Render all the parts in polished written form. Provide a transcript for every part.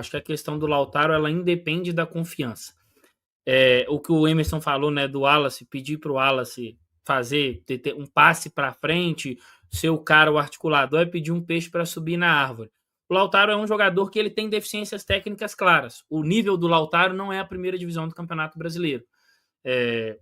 Acho que a questão do Lautaro, ela independe da confiança. O que o Emerson falou, né, do Wallace, pedir para o Wallace fazer ter um passe para frente, ser o cara, o articulador, é pedir um peixe para subir na árvore. O Lautaro é um jogador que ele tem deficiências técnicas claras. O nível do Lautaro não é a primeira divisão do Campeonato Brasileiro.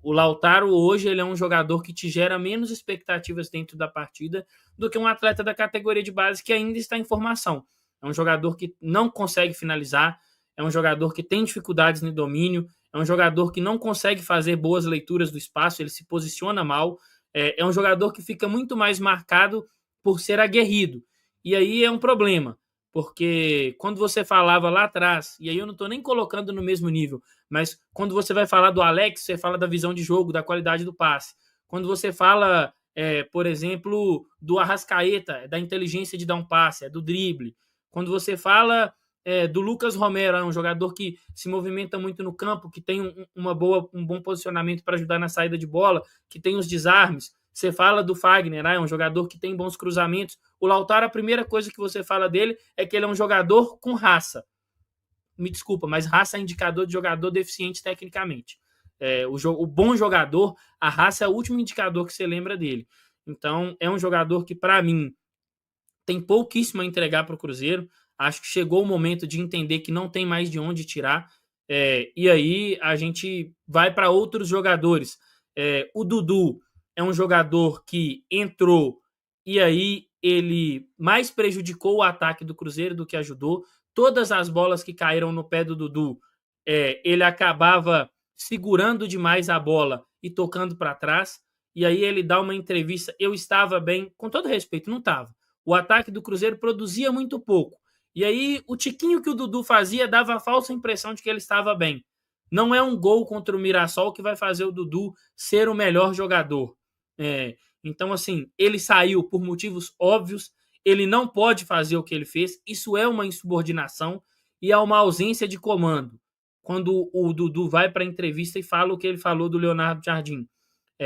O Lautaro hoje ele é um jogador que te gera menos expectativas dentro da partida do que um atleta da categoria de base que ainda está em formação. É um jogador que não consegue finalizar, é um jogador que tem dificuldades no domínio, é um jogador que não consegue fazer boas leituras do espaço, ele se posiciona mal, é um jogador que fica muito mais marcado por ser aguerrido. E aí é um problema, porque quando você falava lá atrás, e aí eu não estou nem colocando no mesmo nível, mas quando você vai falar do Alex, você fala da visão de jogo, da qualidade do passe. Quando você fala, por exemplo, do Arrascaeta, da inteligência de dar um passe, do drible. Quando você fala do Lucas Romero, um jogador que se movimenta muito no campo, que tem um bom posicionamento para ajudar na saída de bola, que tem os desarmes. Você fala do Fagner, é um jogador que tem bons cruzamentos. O Lautaro, a primeira coisa que você fala dele é que ele é um jogador com raça. Me desculpa, mas raça é indicador de jogador deficiente tecnicamente. O bom jogador, a raça é o último indicador que você lembra dele. Então, é um jogador que, para mim, tem pouquíssimo a entregar para o Cruzeiro. Acho que chegou o momento de entender que não tem mais de onde tirar. E aí a gente vai para outros jogadores. O Dudu é um jogador que entrou e aí ele mais prejudicou o ataque do Cruzeiro do que ajudou. Todas as bolas que caíram no pé do Dudu, ele acabava segurando demais a bola e tocando para trás. E aí ele dá uma entrevista. Eu estava bem, com todo respeito, não estava. O ataque do Cruzeiro produzia muito pouco. E aí o tiquinho que o Dudu fazia dava a falsa impressão de que ele estava bem. Não é um gol contra o Mirassol que vai fazer o Dudu ser o melhor jogador. Então, assim, ele saiu por motivos óbvios, ele não pode fazer o que ele fez, isso é uma insubordinação e é uma ausência de comando. Quando o Dudu vai para a entrevista e fala o que ele falou do Leonardo Jardim.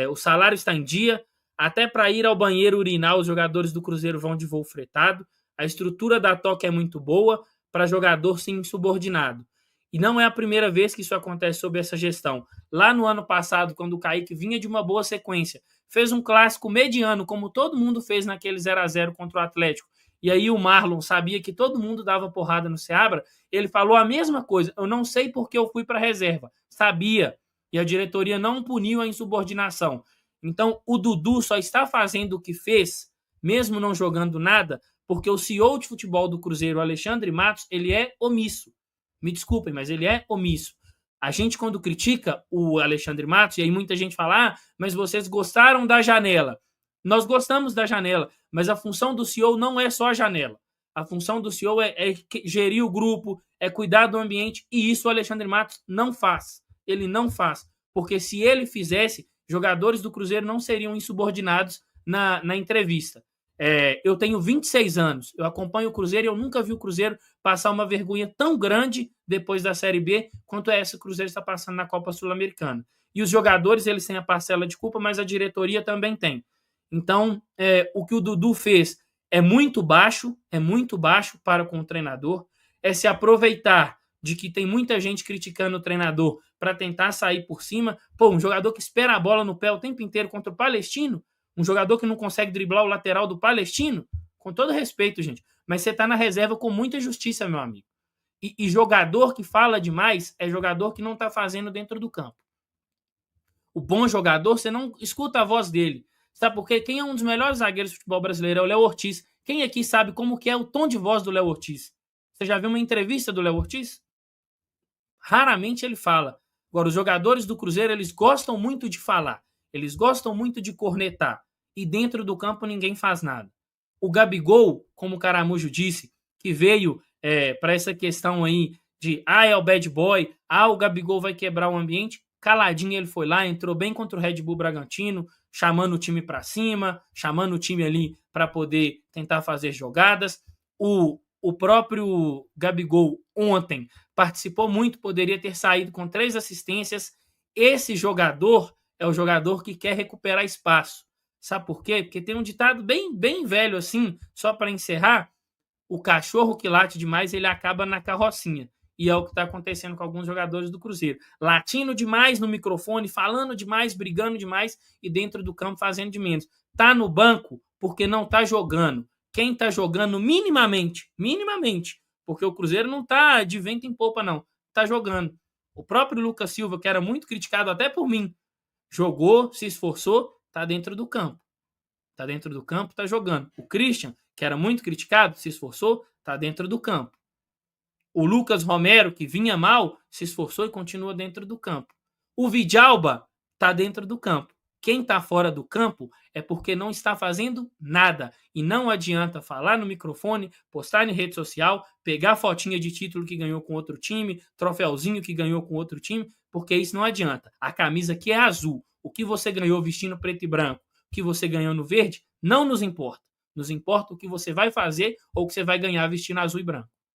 O salário está em dia, até para ir ao banheiro urinar, os jogadores do Cruzeiro vão de voo fretado. A estrutura da toca é muito boa para jogador ser insubordinado. E não é a primeira vez que isso acontece sob essa gestão. Lá no ano passado, quando o Kaique vinha de uma boa sequência, fez um clássico mediano, como todo mundo fez naquele 0-0 contra o Atlético, e aí o Marlon sabia que todo mundo dava porrada no Seabra, ele falou a mesma coisa. Eu não sei porque eu fui para a reserva. Sabia. E a diretoria não puniu a insubordinação. Então, o Dudu só está fazendo o que fez, mesmo não jogando nada, porque o CEO de futebol do Cruzeiro, Alexandre Matos, ele é omisso. Me desculpem, mas ele é omisso. A gente, quando critica o Alexandre Matos, e aí muita gente fala, mas vocês gostaram da janela. Nós gostamos da janela, mas a função do CEO não é só a janela. A função do CEO é gerir o grupo, é cuidar do ambiente, e isso o Alexandre Matos não faz. Ele não faz, porque se ele fizesse, jogadores do Cruzeiro não seriam insubordinados na entrevista. Eu tenho 26 anos, eu acompanho o Cruzeiro e eu nunca vi o Cruzeiro passar uma vergonha tão grande depois da Série B quanto essa que o Cruzeiro está passando na Copa Sul-Americana. E os jogadores, eles têm a parcela de culpa, mas a diretoria também tem. Então, o que o Dudu fez é muito baixo para com o treinador, é se aproveitar de que tem muita gente criticando o treinador para tentar sair por cima. Um jogador que espera a bola no pé o tempo inteiro contra o Palestino, um jogador que não consegue driblar o lateral do Palestino, com todo respeito, gente, mas você está na reserva com muita justiça, meu amigo. E jogador que fala demais é jogador que não está fazendo dentro do campo. O bom jogador, você não escuta a voz dele. Sabe por quê? Quem é um dos melhores zagueiros do futebol brasileiro é o Léo Ortiz. Quem aqui sabe como que é o tom de voz do Léo Ortiz? Você já viu uma entrevista do Léo Ortiz? Raramente ele fala. Agora, os jogadores do Cruzeiro, eles gostam muito de falar. Eles gostam muito de cornetar. E dentro do campo ninguém faz nada. O Gabigol, como o Caramujo disse, que veio para essa questão aí de é o bad boy, o Gabigol vai quebrar o ambiente. Caladinho ele foi lá, entrou bem contra o Red Bull Bragantino, chamando o time para cima, chamando o time ali para poder tentar fazer jogadas. O próprio Gabigol ontem participou muito, poderia ter saído com 3 assistências. Esse jogador é o jogador que quer recuperar espaço. Sabe por quê? Porque tem um ditado bem velho assim, só para encerrar, o cachorro que late demais, ele acaba na carrocinha. E é o que está acontecendo com alguns jogadores do Cruzeiro. Latindo demais no microfone, falando demais, brigando demais e dentro do campo fazendo de menos. Tá no banco porque não tá jogando. Quem tá jogando minimamente, porque o Cruzeiro não tá de vento em popa, não. Tá jogando. O próprio Lucas Silva, que era muito criticado até por mim, jogou, se esforçou, tá dentro do campo. Tá dentro do campo, tá jogando. O Christian, que era muito criticado, se esforçou, tá dentro do campo. O Lucas Romero, que vinha mal, se esforçou e continua dentro do campo. O Vidalba tá dentro do campo. Quem tá fora do campo é porque não está fazendo nada. E não adianta falar no microfone, postar em rede social, pegar fotinha de título que ganhou com outro time, troféuzinho que ganhou com outro time, porque isso não adianta. A camisa aqui é azul. O que você ganhou vestindo preto e branco, o que você ganhou no verde, não nos importa. Nos importa o que você vai fazer ou o que você vai ganhar vestindo azul e branco.